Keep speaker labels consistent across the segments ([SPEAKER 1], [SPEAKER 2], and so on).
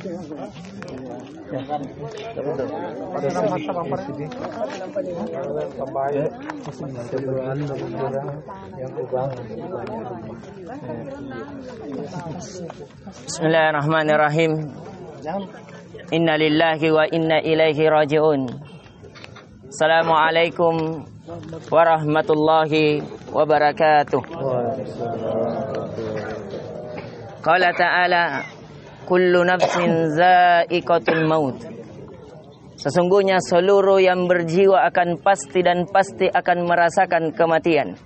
[SPEAKER 1] Bismillahirrahmanirrahim. Inna lillahi wa inna ilaihi raji'un. Assalamualaikum warahmatullahi wabarakatuh. Qala ta'ala, kullu nafsin za'iqatul maut. Sesungguhnya seluruh yang berjiwa akan pasti dan pasti akan merasakan kematian.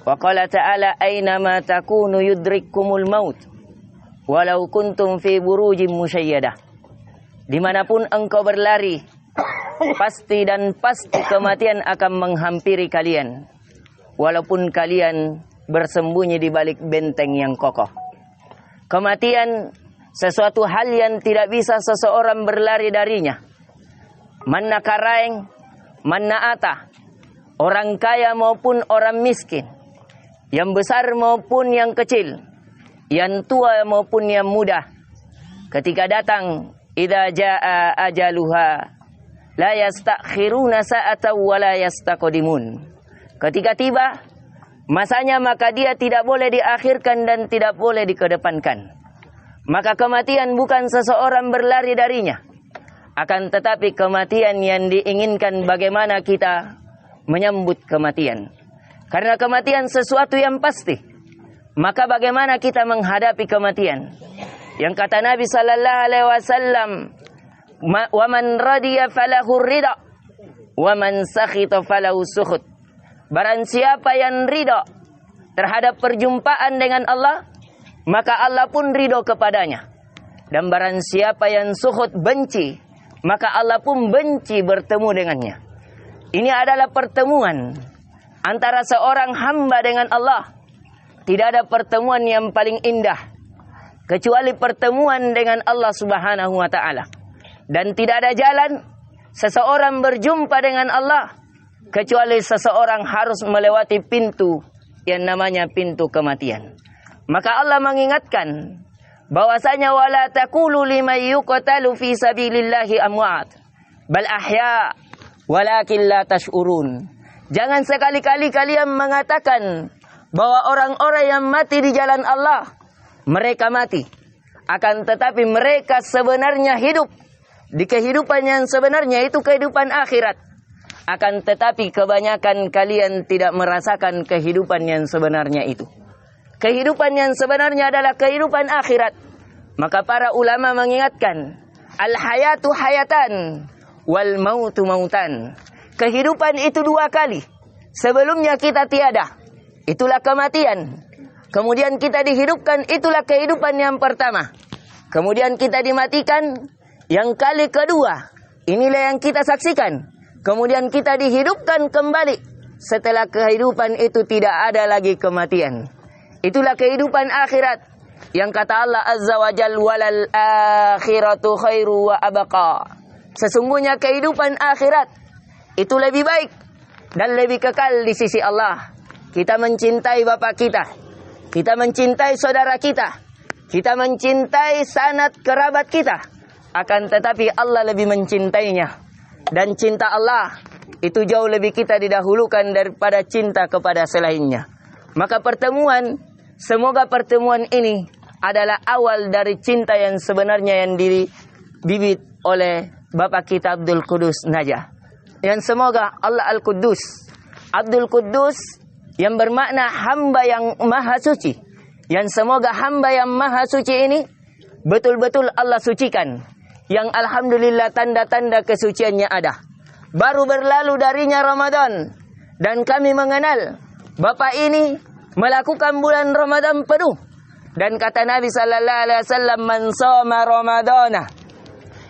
[SPEAKER 1] Wa qala ta'ala, aynama takunu yudrikkumul maut walau kuntum fi burujim musyayyadah. Dimanapun engkau berlari, pasti dan pasti kematian akan menghampiri kalian, walaupun kalian bersembunyi di balik benteng yang kokoh. Kematian sesuatu hal yang tidak bisa seseorang berlari darinya. Manna karaeng, manna ata, orang kaya maupun orang miskin, yang besar maupun yang kecil, yang tua maupun yang muda. Ketika datang, idza jaa ajaluha la yastakhiruna sa'atan wa la yastaqdimun. Ketika tiba masanya, maka dia tidak boleh diakhirkan dan tidak boleh dikedepankan. Maka kematian bukan seseorang berlari darinya, akan tetapi kematian yang diinginkan bagaimana kita menyambut kematian. Karena kematian sesuatu yang pasti, maka bagaimana kita menghadapi kematian? Yang kata Nabi sallallahu alaihi wasallam, "Wa man radiya falahu ridha, wa man sakhita falahu sukhut." Barang siapa yang ridha terhadap perjumpaan dengan Allah, maka Allah pun ridho kepadanya. Dan barang siapa yang sukhut, benci, maka Allah pun benci bertemu dengannya. Ini adalah pertemuan antara seorang hamba dengan Allah. Tidak ada pertemuan yang paling indah kecuali pertemuan dengan Allah Subhanahu wa ta'ala. Dan tidak ada jalan seseorang berjumpa dengan Allah kecuali seseorang harus melewati pintu yang namanya pintu kematian. Maka Allah mengingatkan bahwasanya wala taqulu liman yuqtalu fi sabilillahi amwat bal ahya walakin la tash'urun. Jangan sekali-kali kalian mengatakan bahwa orang-orang yang mati di jalan Allah, mereka mati. Akan tetapi mereka sebenarnya hidup. Di kehidupan yang sebenarnya itu kehidupan akhirat. Akan tetapi kebanyakan kalian tidak merasakan kehidupan yang sebenarnya itu. Kehidupan yang sebenarnya adalah kehidupan akhirat. Maka para ulama mengingatkan, al-hayatu hayatan, wal mautu mautan. Kehidupan itu dua kali. Sebelumnya kita tiada. Itulah kematian. Kemudian kita dihidupkan, itulah kehidupan yang pertama. Kemudian kita dimatikan, yang kali kedua. Inilah yang kita saksikan. Kemudian kita dihidupkan kembali. Setelah kehidupan itu tidak ada lagi kematian. Itulah kehidupan akhirat. Yang kata Allah Azza wa Jal, walal akhiratu khairu wa abqa. Sesungguhnya kehidupan akhirat itu lebih baik dan lebih kekal di sisi Allah. Kita mencintai bapak kita, kita mencintai saudara kita, kita mencintai sanad kerabat kita. Akan tetapi Allah lebih mencintainya. Dan cinta Allah itu jauh lebih kita didahulukan daripada cinta kepada selainnya. Maka pertemuan, semoga pertemuan ini adalah awal dari cinta yang sebenarnya yang dibibit oleh bapak kita Abdul Qudus Najah. Yang semoga Allah Al-Quddus, Abdul Quddus, yang bermakna hamba yang maha suci. Yang semoga hamba yang maha suci ini betul-betul Allah sucikan. Yang alhamdulillah tanda-tanda kesuciannya ada. Baru berlalu darinya Ramadan. Dan kami mengenal bapak ini melakukan bulan Ramadan penuh. Dan kata Nabi sallallahu alaihi wasallam, man shoma Ramadana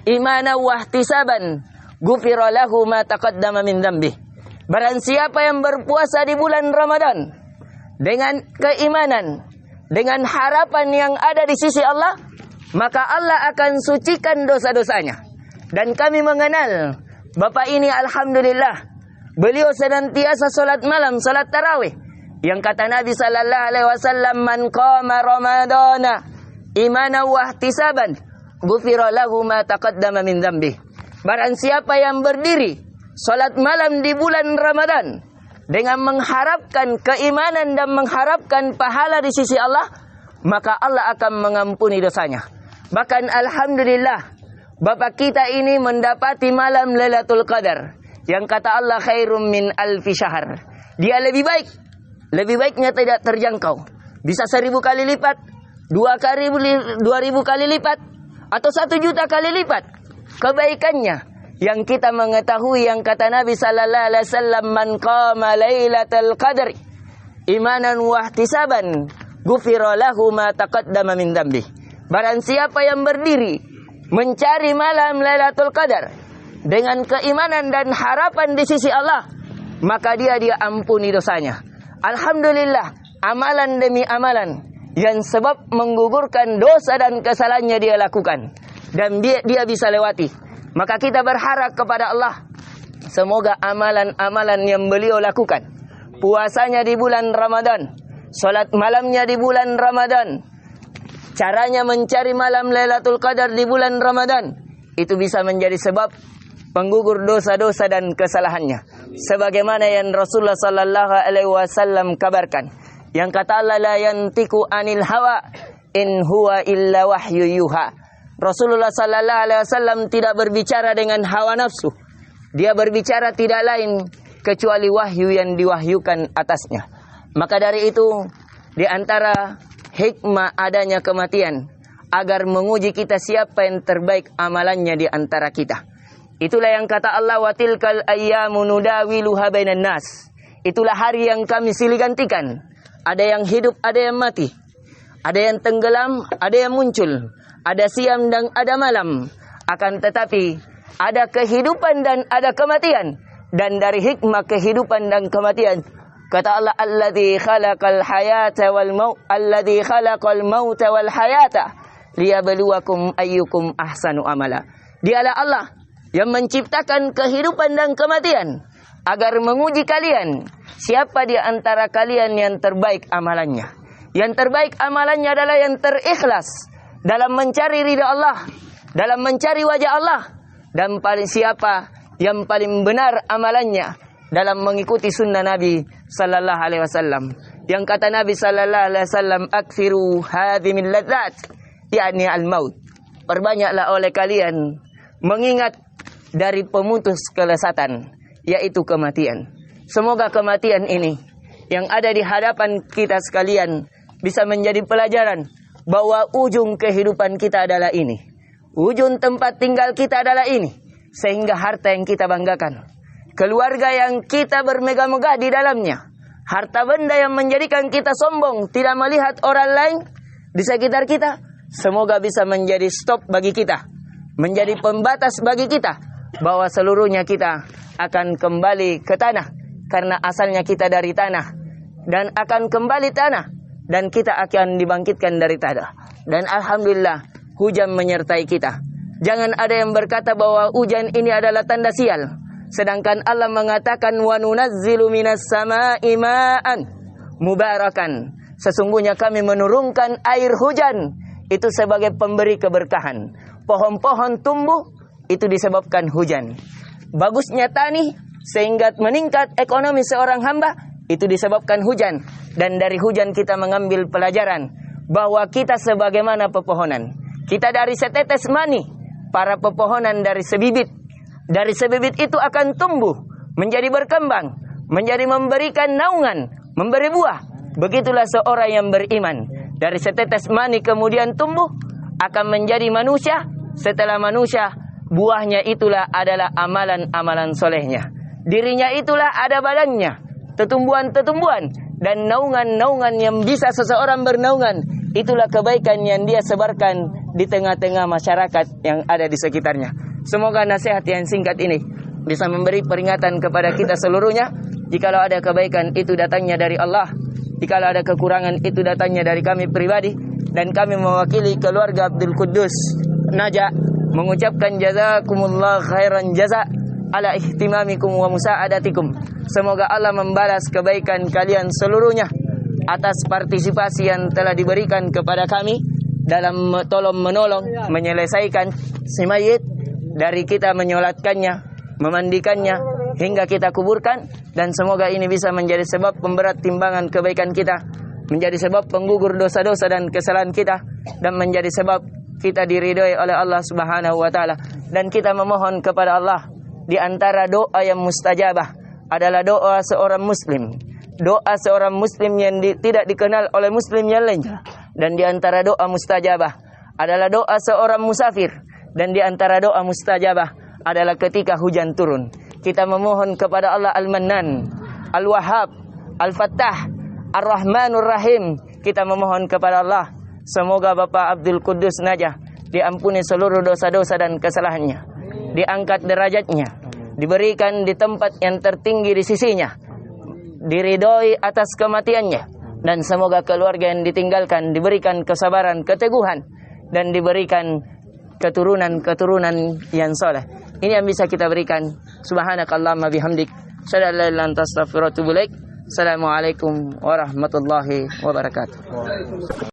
[SPEAKER 1] imanan wa ihtisaban ghufira lahu ma taqaddama min dzambihi. Barang siapa yang berpuasa di bulan Ramadan dengan keimanan, dengan harapan yang ada di sisi Allah, maka Allah akan sucikan dosa-dosanya. Dan kami mengenal bapak ini alhamdulillah, beliau senantiasa salat malam, salat tarawih. Yang kata Nabi sallallahu alaihi wasallam, man qama ramadana imanan wa ihtisaban ghufira lahu ma taqaddama min dzambi. Barang siapa yang berdiri salat malam di bulan Ramadan dengan mengharapkan keimanan dan mengharapkan pahala di sisi Allah, maka Allah akan mengampuni dosanya. Bahkan alhamdulillah, Bapak kita ini mendapati malam Lailatul Qadar yang kata Allah khairum min alfi syahr. Dia lebih baik. Lebih baiknya tidak terjangkau. Bisa 1000 kali lipat, 2000 kali lipat, atau 1.000.000 kali lipat kebaikannya. Yang kita mengetahui yang kata Nabi sallallahu alaihi wasallam, man qama lailatul qadri imanan wa ihtisaban ghufira lahu ma taqaddama min dzambi. Barang siapa yang berdiri mencari malam Lailatul Qadar dengan keimanan dan harapan di sisi Allah, maka dia ampuni dosanya. Alhamdulillah, amalan demi amalan yang sebab menggugurkan dosa dan kesalahannya dia lakukan dan dia bisa lewati. Maka kita berharap kepada Allah, semoga amalan-amalan yang beliau lakukan, puasanya di bulan Ramadan, salat malamnya di bulan Ramadan, caranya mencari malam Lailatul Qadar di bulan Ramadan, itu bisa menjadi sebab penggugur dosa-dosa dan kesalahannya. Sebagaimana yang Rasulullah sallallahu alaihi wasallam kabarkan, yang kata Allah, la yantiku anil hawa in huwa illa wahyu yuha. Rasulullah sallallahu alaihi wasallam tidak berbicara dengan hawa nafsu. Dia berbicara tidak lain kecuali wahyu yang diwahyukan atasnya. Maka dari itu, di antara hikmah adanya kematian agar menguji kita siapa yang terbaik amalannya di antara kita. Itulah yang kata Allah, wa tilkal ayyamu nudawiluha bainan nas. Itulah hari yang kami silih gantikan. Ada yang hidup, ada yang mati. Ada yang tenggelam, ada yang muncul. Ada siang dan ada malam. Akan tetapi ada kehidupan dan ada kematian. Dan dari hikmah kehidupan dan kematian, kata Allah, alladzi khalaqal hayata wal maut, alladzi khalaqal mauta wal hayata liyabluwakum ayyukum ahsanu amala. Dialah Allah yang menciptakan kehidupan dan kematian agar menguji kalian siapa di antara kalian yang terbaik amalannya. Yang terbaik amalannya adalah yang terikhlas dalam mencari ridha Allah, dalam mencari wajah Allah, dan paling siapa yang paling benar amalannya dalam mengikuti sunnah Nabi sallallahu alaihi wasallam. Yang kata Nabi sallallahu alaihi wasallam, aktsiru hadhihi min ladzat, yakni al-maut. Perbanyaklah oleh kalian mengingat dari pemutus kelezatan, yaitu kematian. Semoga kematian ini yang ada di hadapan kita sekalian bisa menjadi pelajaran bahwa ujung kehidupan kita adalah ini. Ujung tempat tinggal kita adalah ini. Sehingga harta yang kita banggakan, keluarga yang kita bermegah-megah di dalamnya, harta benda yang menjadikan kita sombong, tidak melihat orang lain di sekitar kita, semoga bisa menjadi stop bagi kita, menjadi pembatas bagi kita, bahwa seluruhnya kita akan kembali ke tanah, karena asalnya kita dari tanah, dan akan kembali tanah, dan kita akan dibangkitkan dari tanah. Dan alhamdulillah, hujan menyertai kita. Jangan ada yang berkata bahwa hujan ini adalah tanda sial, sedangkan Allah mengatakan, wa nunazzilu minas sama'i ma'an mubarakan. Sesungguhnya kami menurunkan air hujan itu sebagai pemberi keberkahan. Pohon-pohon tumbuh itu disebabkan hujan. Bagusnya tani sehingga meningkat ekonomi seorang hamba itu disebabkan hujan. Dan dari hujan kita mengambil pelajaran bahwa kita sebagaimana pepohonan. Kita dari setetes mani, para pepohonan dari sebibit. Dari sebibit itu akan tumbuh, menjadi berkembang, menjadi memberikan naungan, memberi buah. Begitulah seorang yang beriman. Dari setetes mani kemudian tumbuh, akan menjadi manusia. Setelah manusia, buahnya itulah adalah amalan-amalan solehnya. Dirinya itulah ada badannya, tetumbuhan-tetumbuhan, dan naungan-naungan yang bisa seseorang bernaungan. Itulah kebaikan yang dia sebarkan di tengah-tengah masyarakat yang ada di sekitarnya. Semoga nasihat yang singkat ini bisa memberi peringatan kepada kita seluruhnya. Jikalau ada kebaikan itu datangnya dari Allah, jikalau ada kekurangan itu datangnya dari kami pribadi. Dan kami mewakili keluarga Abdul Quddus Naja mengucapkan jazakumullah khairan jaza ala ihtimamikum wa musa'adatikum. Semoga Allah membalas kebaikan kalian seluruhnya atas partisipasi yang telah diberikan kepada kami dalam tolong menolong menyelesaikan si mayit, dari kita menyolatkannya, memandikannya hingga kita kuburkan, dan semoga ini bisa menjadi sebab pemberat timbangan kebaikan kita, menjadi sebab penggugur dosa-dosa dan kesalahan kita, dan menjadi sebab kita diridhoi oleh Allah Subhanahu wa taala. Dan kita memohon kepada Allah, di antara doa yang mustajabah adalah doa seorang muslim. Doa seorang muslim yang tidak dikenal oleh muslim yang lainnya. Dan di antara doa mustajabah adalah doa seorang musafir. Dan di antara doa mustajabah adalah ketika hujan turun. Kita memohon kepada Allah Al-Mannan, Al-Wahhab, Al-Fattah, Ar-Rahmanur Rahim. Kita memohon kepada Allah, semoga Bapak Abdul Quddus Najah diampuni seluruh dosa-dosa dan kesalahannya, diangkat derajatnya, diberikan di tempat yang tertinggi di sisinya, diridhoi atas kematiannya, dan semoga keluarga yang ditinggalkan diberikan kesabaran, keteguhan, dan diberikan keturunan-keturunan yang soleh. Ini yang bisa kita berikan. Subhanakallahumma bihamdik, asyhadu an la ilaha illa anta astaghfiruka wa atubu ilaik. Assalamualaikum warahmatullahi wabarakatuh.